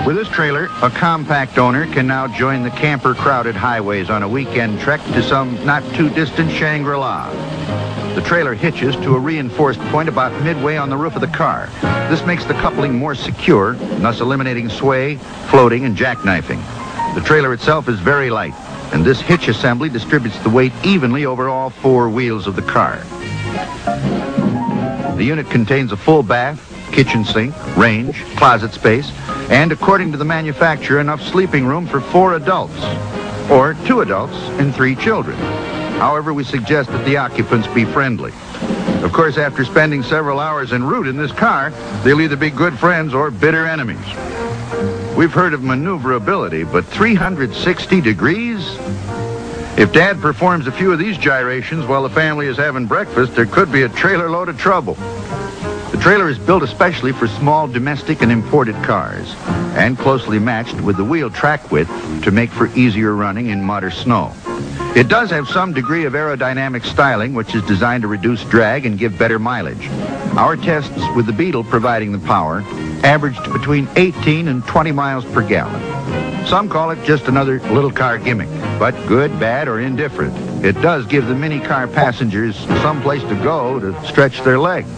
With this trailer, a compact owner can now join the camper-crowded highways on a weekend trek to some not-too-distant Shangri-La. The trailer hitches to a reinforced point about midway on the roof of the car. This makes the coupling more secure, thus eliminating sway, floating, and jackknifing. The trailer itself is very light, and this hitch assembly distributes the weight evenly over all four wheels of the car. The unit contains a full bath, kitchen sink, range, closet space, and according to the manufacturer, enough sleeping room for 4 adults, or 2 adults and 3 children. However, we suggest that the occupants be friendly. Of course, after spending several hours en route in this car, they'll either be good friends or bitter enemies. We've heard of maneuverability, but 360 degrees? If Dad performs a few of these gyrations while the family is having breakfast, there could be a trailer load of trouble. The trailer is built especially for small domestic and imported cars, and closely matched with the wheel track width to make for easier running in mud or snow. It does have some degree of aerodynamic styling, which is designed to reduce drag and give better mileage. Our tests with the Beetle providing the power averaged between 18 and 20 miles per gallon. Some call it just another little car gimmick, but good, bad, or indifferent, it does give the mini car passengers some place to go to stretch their legs.